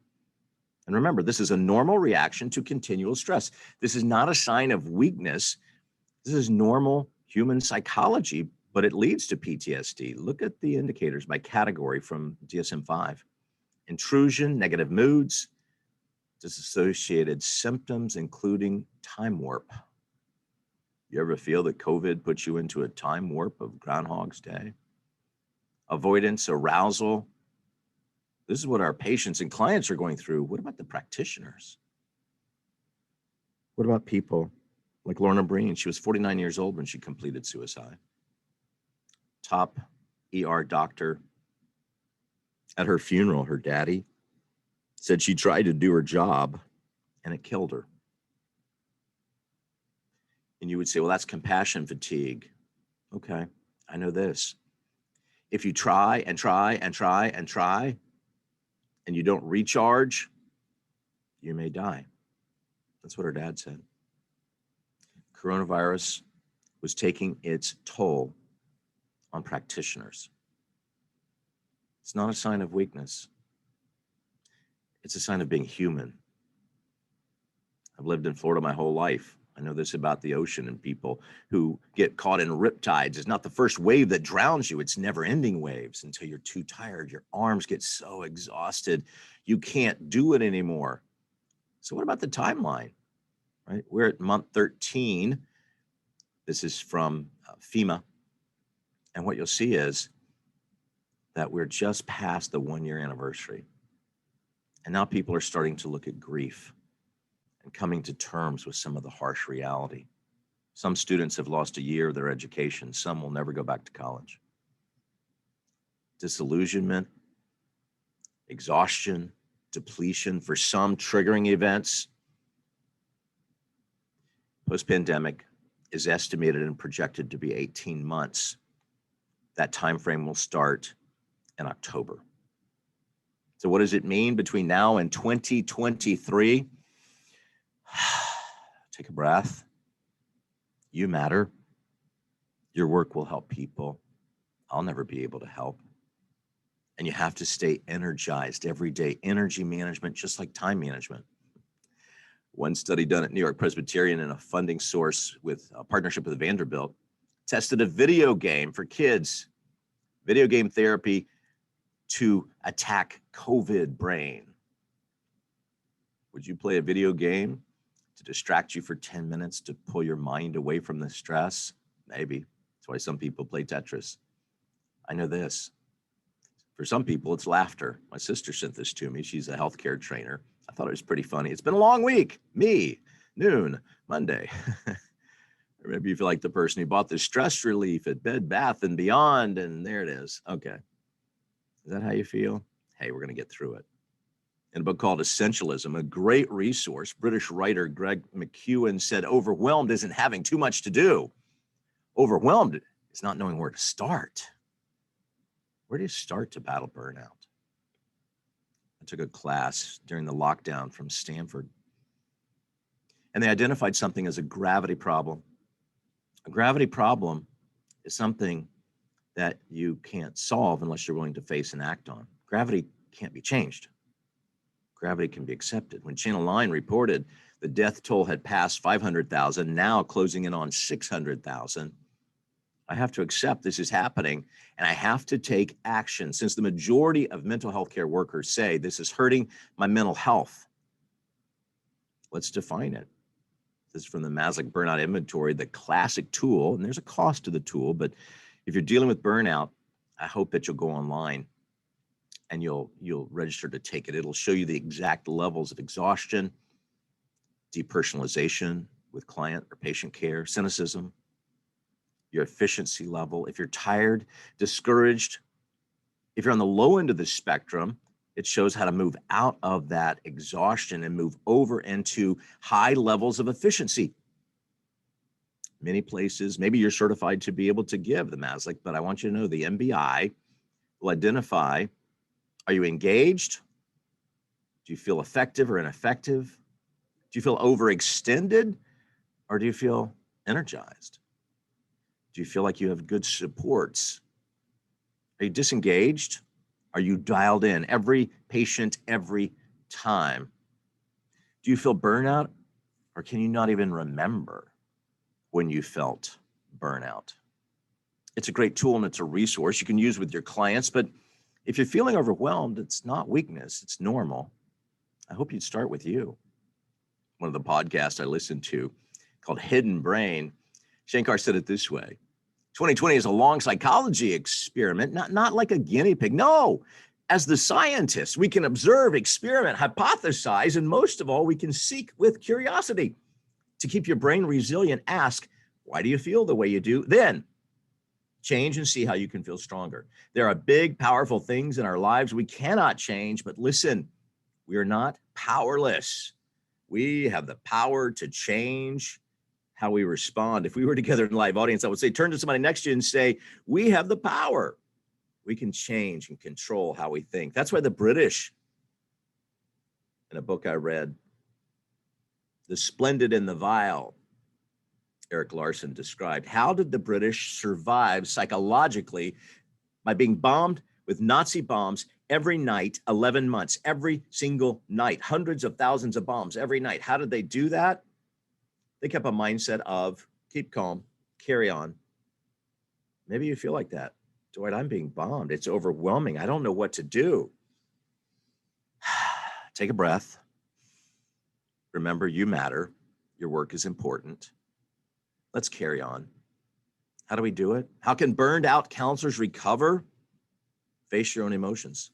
And remember, this is a normal reaction to continual stress. This is not a sign of weakness. This is normal human psychology, but it leads to PTSD. Look at the indicators by category from DSM-5. Intrusion, negative moods, disassociated symptoms, including time warp. You ever feel that COVID puts you into a time warp of Groundhog's Day? Avoidance, arousal. This is what our patients and clients are going through. What about the practitioners? What about people like Lorna Breen? She was 49 years old when she completed suicide. Top ER doctor. At her funeral, her daddy said she tried to do her job and it killed her. And you would say, well, that's compassion fatigue. Okay, I know this. If you try and try and try and try and you don't recharge, you may die. That's what her dad said. Coronavirus was taking its toll on practitioners. It's not a sign of weakness. It's a sign of being human. I've lived in Florida my whole life. I know this about the ocean and people who get caught in riptides. It's not the first wave that drowns you. It's never-ending waves until you're too tired. Your arms get so exhausted, you can't do it anymore. So what about the timeline, right? We're at month 13. This is from FEMA. And what you'll see is that we're just past the 1-year anniversary. And now people are starting to look at grief and coming to terms with some of the harsh reality. Some students have lost a year of their education. Some will never go back to college. Disillusionment, exhaustion, depletion, for some triggering events. Post-pandemic is estimated and projected to be 18 months. That time frame will start in October. So what does it mean between now and 2023? Take a breath. You matter. Your work will help people. I'll never be able to help. And you have to stay energized every day. Energy management, just like time management. One study done at New York Presbyterian and a funding source with a partnership with Vanderbilt tested a video game for kids, video game therapy to attack COVID brain. Would you play a video game to distract you for 10 minutes to pull your mind away from the stress? Maybe. That's why some people play Tetris. I know this. For some people, it's laughter. My sister sent this to me. She's a healthcare trainer. I thought it was pretty funny. It's been a long week. Me, noon, Monday. Or maybe you feel like the person who bought the stress relief at Bed Bath & Beyond, and there it is. Okay. Is that how you feel? Hey, we're going to get through it. In a book called Essentialism, a great resource, British writer Greg McKeown said, overwhelmed isn't having too much to do. Overwhelmed is not knowing where to start. Where do you start to battle burnout? I took a class during the lockdown from Stanford. And they identified something as a gravity problem. A gravity problem is something that you can't solve unless you're willing to face and act on. Gravity can't be changed. Gravity can be accepted. When Channel 9 reported the death toll had passed 500,000, now closing in on 600,000, I have to accept this is happening, and I have to take action. Since the majority of mental health care workers say this is hurting my mental health, let's define it. This is from the Maslick Burnout Inventory, the classic tool, and there's a cost to the tool, but if you're dealing with burnout, I hope that you'll go online and you'll register to take it. It'll show you the exact levels of exhaustion, depersonalization with client or patient care, cynicism, your efficiency level. If you're tired, discouraged, if you're on the low end of the spectrum, it shows how to move out of that exhaustion and move over into high levels of efficiency. Many places, maybe you're certified to be able to give the Maslick, but I want you to know the MBI will identify, are you engaged? Do you feel effective or ineffective? Do you feel overextended, or do you feel energized? Do you feel like you have good supports? Are you disengaged? Are you dialed in? Every patient, every time. Do you feel burnout, or can you not even remember when you felt burnout? It's a great tool and it's a resource you can use with your clients, but if you're feeling overwhelmed, it's not weakness, it's normal. I hope you'd start with you. One of the podcasts I listened to called Hidden Brain, Shankar said it this way: 2020 is a long psychology experiment, not like a guinea pig. No, as the scientists, we can observe, experiment, hypothesize, and most of all, we can seek with curiosity. To keep your brain resilient, ask, why do you feel the way you do? Then change and see how you can feel stronger. There are big, powerful things in our lives we cannot change, but listen, we are not powerless. We have the power to change how we respond. If we were together in a live audience, I would say, turn to somebody next to you and say, we have the power. We can change and control how we think. That's why the British, in a book I read, The Splendid and the Vile, Eric Larson described, how did the British survive psychologically by being bombed with Nazi bombs every night, 11 months, every single night, hundreds of thousands of bombs every night. How did they do that? They kept a mindset of keep calm, carry on. Maybe you feel like that. Dwight, I'm being bombed. It's overwhelming. I don't know what to do. Take a breath. Remember, you matter. Your work is important. Let's carry on. How do we do it? How can burned out counselors recover? Face your own emotions.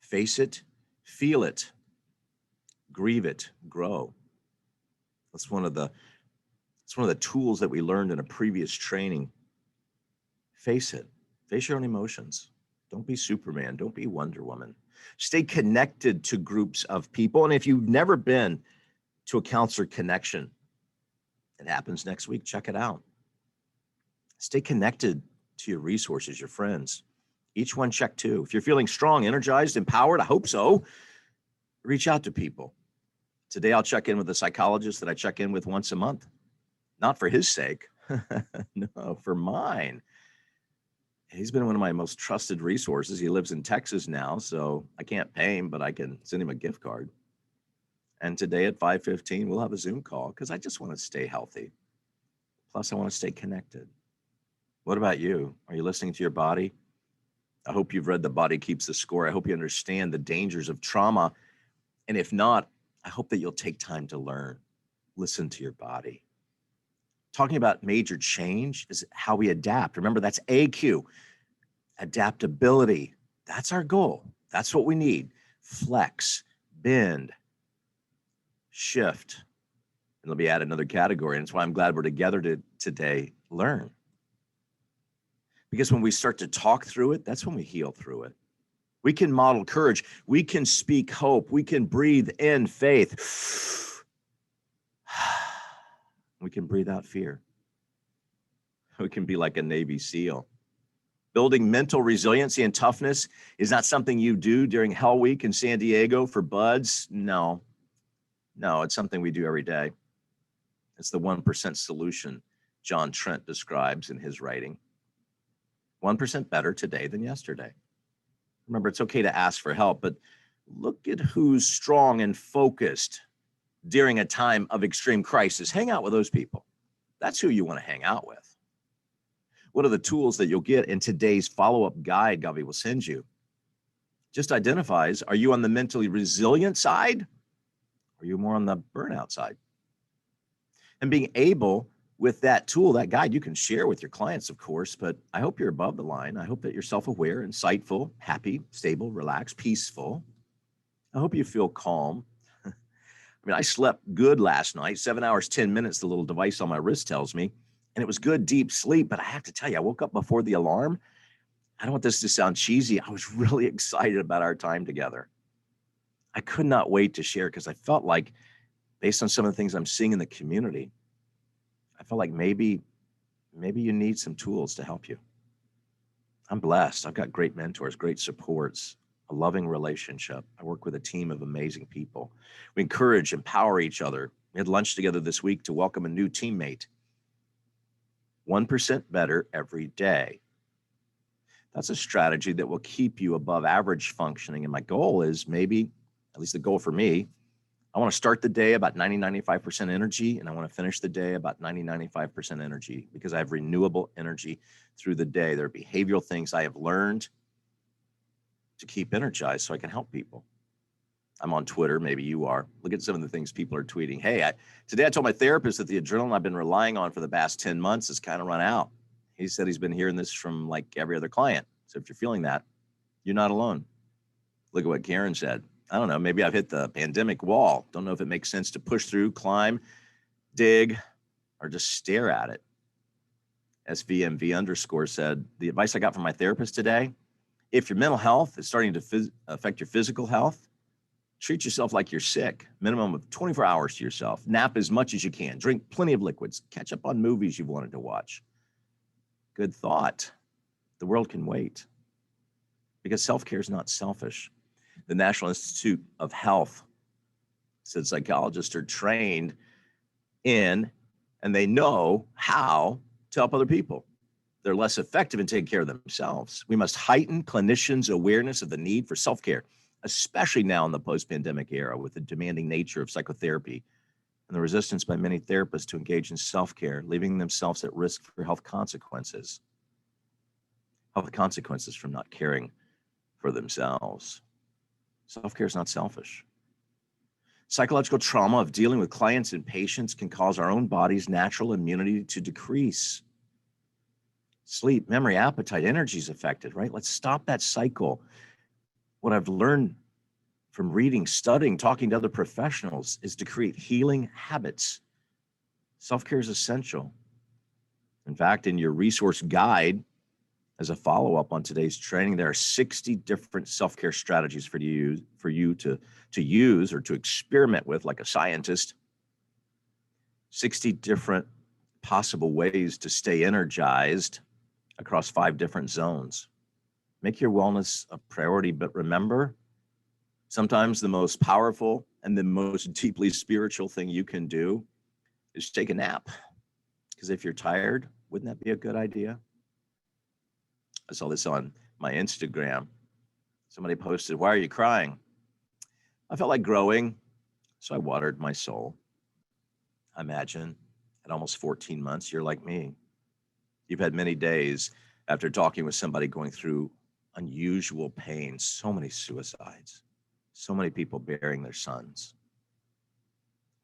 Face it, feel it, grieve it, grow. That's one of the tools that we learned in a previous training. Face it. Face your own emotions. Don't be Superman. Don't be Wonder Woman. Stay connected to groups of people. And if you've never been to a counselor connection, it happens next week. Check it out. Stay connected to your resources, your friends. Each one check two. If you're feeling strong, energized, empowered, I hope so, reach out to people. Today, I'll check in with a psychologist that I check in with once a month. Not for his sake, no, for mine. He's been one of my most trusted resources. He lives in Texas now, so I can't pay him, but I can send him a gift card. And today at 5:15, we'll have a Zoom call because I just want to stay healthy. Plus, I want to stay connected. What about you? Are you listening to your body? I hope you've read The Body Keeps the Score. I hope you understand the dangers of trauma. And if not, I hope that you'll take time to learn. Listen to your body. Talking about major change is how we adapt. Remember, that's AQ, adaptability. That's our goal. That's what we need. Flex, bend, shift. And let me add another category. And that's why I'm glad we're together today. Learn. Because when we start to talk through it, that's when we heal through it. We can model courage. We can speak hope. We can breathe in faith. We can breathe out fear. We can be like a Navy SEAL. Building mental resiliency and toughness is not something you do during Hell Week in San Diego for buds. No, it's something we do every day. It's the 1% solution John Trent describes in his writing. 1% better today than yesterday. Remember, it's okay to ask for help, but look at who's strong and focused during a time of extreme crisis. Hang out with those people. That's who you want to hang out with. What are the tools that you'll get in today's follow-up guide Gavi will send you? Just identifies, are you on the mentally resilient side? Or are you more on the burnout side? And being able, with that tool, that guide, you can share with your clients, of course, but I hope you're above the line. I hope that you're self-aware, insightful, happy, stable, relaxed, peaceful. I hope you feel calm. I mean, I slept good last night, 7 hours, 10 minutes, the little device on my wrist tells me, and it was good, deep sleep. But I have to tell you, I woke up before the alarm. I don't want this to sound cheesy. I was really excited about our time together. I could not wait to share because I felt like, based on some of the things I'm seeing in the community, I felt like maybe you need some tools to help you. I'm blessed. I've got great mentors, great supports, a loving relationship. I work with a team of amazing people. We encourage, empower each other. We had lunch together this week to welcome a new teammate. 1% better every day. That's a strategy that will keep you above average functioning. And my goal is maybe, at least the goal for me, I want to start the day about 95% energy, and I want to finish the day about 95% energy because I have renewable energy through the day. There are behavioral things I have learned to keep energized so I can help people. I'm on Twitter, maybe you are. Look at some of the things people are tweeting. Hey, today I told my therapist that the adrenaline I've been relying on for the past 10 months has kind of run out. He said he's been hearing this from like every other client. So if you're feeling that, you're not alone. Look at what Karen said. I don't know, maybe I've hit the pandemic wall. Don't know if it makes sense to push through, climb, dig, or just stare at it. SVMV_ said, the advice I got from my therapist today, if your mental health is starting to affect your physical health, treat yourself like you're sick. Minimum of 24 hours to yourself. Nap as much as you can. Drink plenty of liquids. Catch up on movies you've wanted to watch. Good thought. The world can wait because self-care is not selfish. The National Institute of Health said psychologists are trained in and they know how to help other people. They're less effective in taking care of themselves. We must heighten clinicians' awareness of the need for self-care, especially now in the post-pandemic era with the demanding nature of psychotherapy and the resistance by many therapists to engage in self-care, leaving themselves at risk for health consequences from not caring for themselves. Self-care is not selfish. Psychological trauma of dealing with clients and patients can cause our own body's natural immunity to decrease. Sleep, memory, appetite, energy is affected, right? Let's stop that cycle. What I've learned from reading, studying, talking to other professionals is to create healing habits. Self-care is essential. In fact, in your resource guide, as a follow-up on today's training, there are 60 different self-care strategies for you to use or to experiment with like a scientist. 60 different possible ways to stay energized across 5 different zones. Make your wellness a priority, but remember, sometimes the most powerful and the most deeply spiritual thing you can do is take a nap. Because if you're tired, wouldn't that be a good idea? I saw this on my Instagram. Somebody posted, "Why are you crying?" I felt like growing, so I watered my soul. I imagine at almost 14 months, you're like me. You've had many days after talking with somebody going through unusual pain, so many suicides, so many people burying their sons,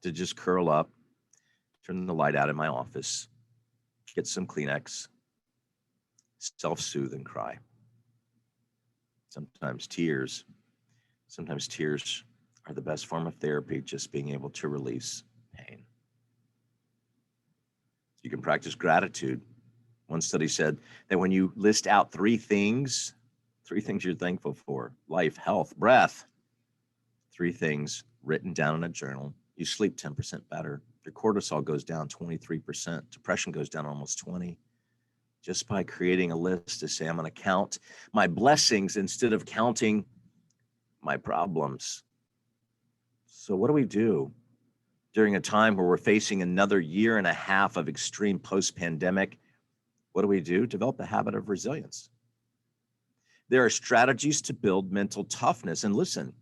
to just curl up, turn the light out in my office, get some Kleenex, self-soothe and cry. Sometimes tears are the best form of therapy, just being able to release pain. You can practice gratitude. One study said that when you list out 3 things you're thankful for, life, health, breath, 3 things written down in a journal, you sleep 10% better. Your cortisol goes down 23%. Depression goes down almost 20%. Just by creating a list to say, I'm going to count my blessings instead of counting my problems. So what do we do during a time where we're facing another year and a half of extreme post-pandemic, what do? Develop the habit of resilience. There are strategies to build mental toughness. And listen,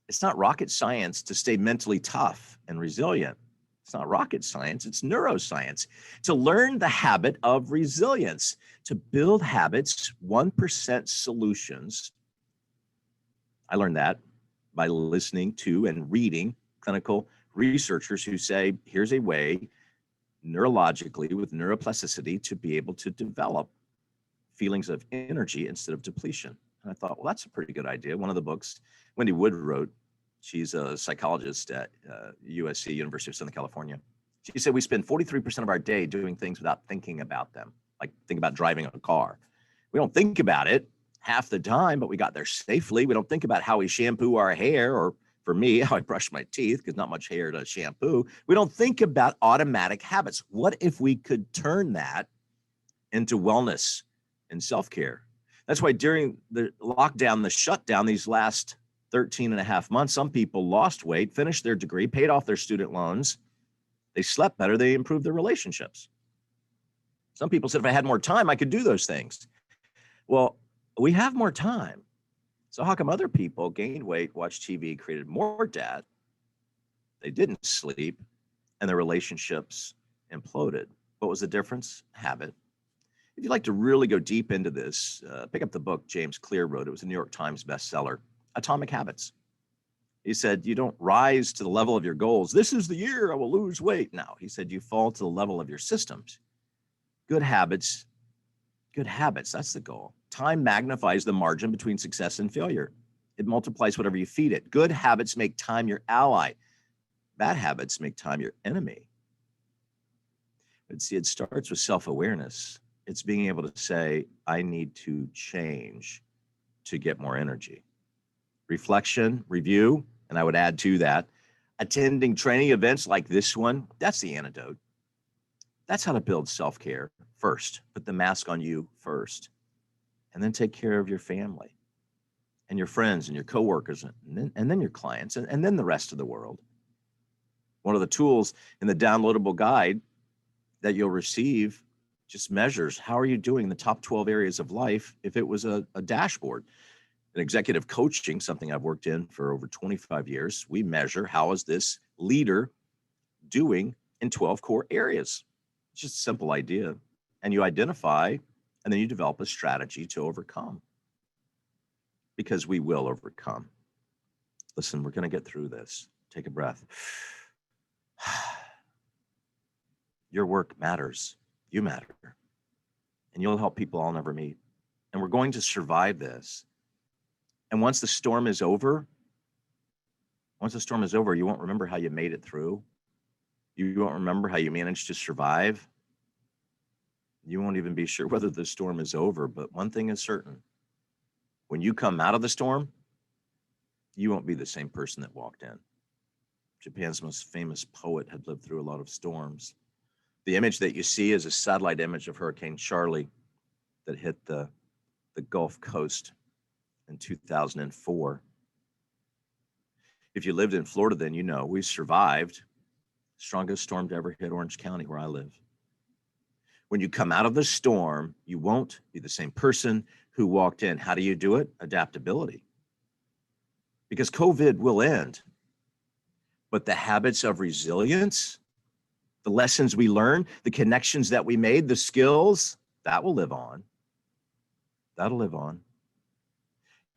it's not rocket science to stay mentally tough and resilient. It's not rocket science, it's neuroscience. To learn the habit of resilience, to build habits, 1% solutions. I learned that by listening to and reading clinical researchers who say, here's a way neurologically with neuroplasticity to be able to develop feelings of energy instead of depletion. And I thought, well, that's a pretty good idea. One of the books Wendy Wood wrote, she's a psychologist at USC, University of Southern California. She said we spend 43% of our day doing things without thinking about them, like think about driving a car. We don't think about it half the time, but we got there safely. We don't think about how we shampoo our hair, or for me, how I brush my teeth, because not much hair to shampoo. We don't think about automatic habits. What if we could turn that into wellness and self-care? That's why during the lockdown, the shutdown, these last 13 and a half months, some people lost weight, finished their degree, paid off their student loans. They slept better. They improved their relationships. Some people said, if I had more time, I could do those things. Well, we have more time. So how come other people gained weight, watched TV, created more debt? They didn't sleep, and their relationships imploded. What was the difference? Habit. If you'd like to really go deep into this, pick up the book James Clear wrote. It was a New York Times bestseller, Atomic Habits. He said, you don't rise to the level of your goals. This is the year I will lose weight. No, he said, you fall to the level of your systems. Good habits, that's the goal. Time magnifies the margin between success and failure. It multiplies whatever you feed it. Good habits make time your ally. Bad habits make time your enemy. But see, it starts with self-awareness. It's being able to say, I need to change to get more energy. Reflection, review, and I would add to that, attending training events like this one, that's the antidote. That's how to build self-care first. Put the mask on you first, and then take care of your family and your friends and your coworkers, and then your clients, and then the rest of the world. One of the tools in the downloadable guide that you'll receive just measures how are you doing in the top 12 areas of life if it was a dashboard. In executive coaching, something I've worked in for over 25 years, we measure how is this leader doing in 12 core areas. It's just a simple idea. And you identify, and then you develop a strategy to overcome. Because we will overcome. Listen, we're going to get through this. Take a breath. Your work matters. You matter. And you'll help people I'll never meet. And we're going to survive this. And once the storm is over, you won't remember how you made it through. You won't remember how you managed to survive. You won't even be sure whether the storm is over. But one thing is certain. When you come out of the storm, you won't be the same person that walked in. Japan's most famous poet had lived through a lot of storms. The image that you see is a satellite image of Hurricane Charlie that hit the Gulf Coast in 2004. If you lived in Florida, then you know we survived. Strongest storm to ever hit Orange County, where I live. When you come out of the storm, you won't be the same person who walked in. How do you do it? Adaptability. Because COVID will end. But the habits of resilience, the lessons we learned, the connections that we made, the skills, that will live on. That'll live on.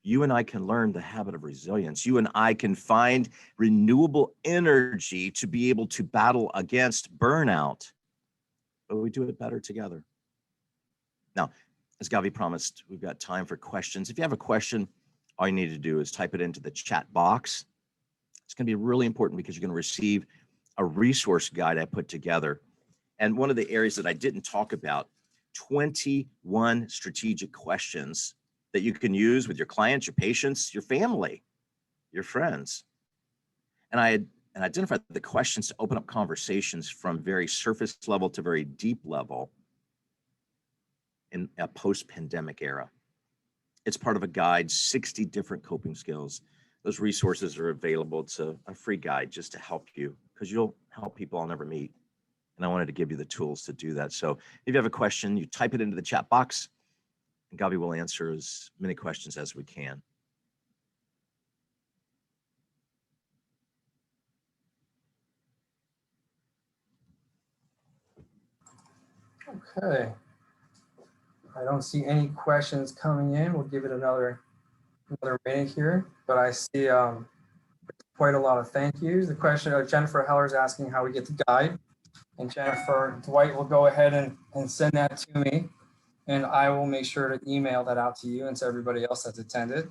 You and I can learn the habit of resilience. You and I can find renewable energy to be able to battle against burnout. But we do it better together. Now, as Gavi promised, we've got time for questions. If you have a question, all you need to do is type it into the chat box. It's going to be really important because you're going to receive a resource guide I put together. And one of the areas that I didn't talk about, 21 strategic questions that you can use with your clients, your patients, your family, your friends. And I identified the questions to open up conversations from very surface level to very deep level in a post-pandemic era. It's part of a guide, 60 different coping skills. Those resources are available. It's a free guide just to help you because you'll help people I'll never meet. And I wanted to give you the tools to do that. So if you have a question, you type it into the chat box, and Gabi will answer as many questions as we can. Okay. I don't see any questions coming in. We'll give it another minute here, but I see quite a lot of thank yous. The question of Jennifer Heller is asking how we get the guide. And Jennifer, Dwight will go ahead and send that to me, and I will make sure to email that out to you and to everybody else that's attended.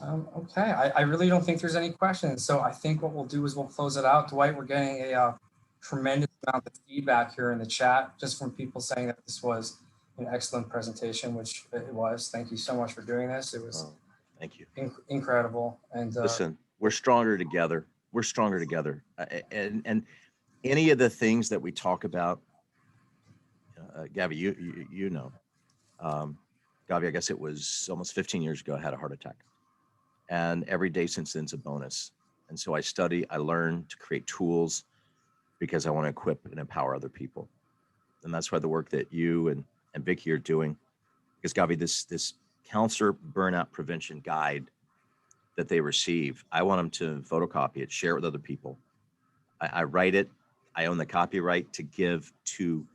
Okay, I really don't think there's any questions. So I think what we'll do is we'll close it out. Dwight, we're getting a tremendous amount of feedback here in the chat, just from people saying that this was an excellent presentation, which it was. Thank you so much for doing this. It was thank you. Incredible. And listen, we're stronger together. We're stronger together. And any of the things that we talk about, Gabi, you know, Gabi, I guess it was almost 15 years ago, I had a heart attack. And every day since then is a bonus. And so I study, I learn to create tools because I want to equip and empower other people. And that's why the work that you and Vicky are doing, because Gabi, this counselor burnout prevention guide that they receive, I want them to photocopy it, share it with other people. I write it, I own the copyright to give to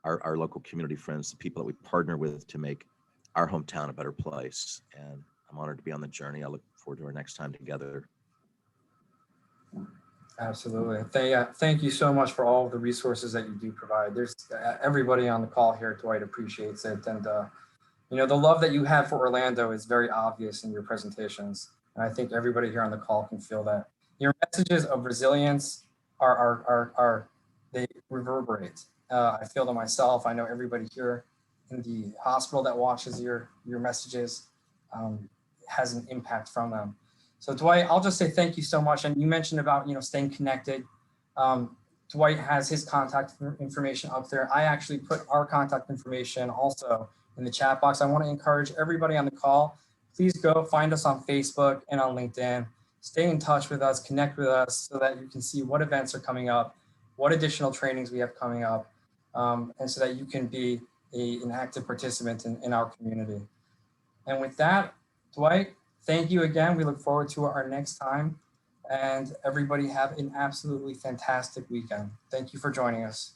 our local community friends, the people that we partner with to make our hometown a better place. And I'm honored to be on the journey. I look forward to our next time together. Absolutely. Thank you so much for all of the resources that you do provide. There's everybody on the call here, Dwight, appreciates it. And you know, the love that you have for Orlando is very obvious in your presentations. And I think everybody here on the call can feel that. Your messages of resilience they reverberate. I feel them myself. I know everybody here in the hospital that watches your messages has an impact from them. So Dwight, I'll just say thank you so much. And you mentioned about, you know, staying connected. Dwight has his contact information up there. I actually put our contact information also in the chat box. I want to encourage everybody on the call, please go find us on Facebook and on LinkedIn. Stay in touch with us, connect with us so that you can see what events are coming up, what additional trainings we have coming up, and so that you can be an active participant in our community. And with that, Dwight, thank you again. We look forward to our next time, and everybody have an absolutely fantastic weekend. Thank you for joining us.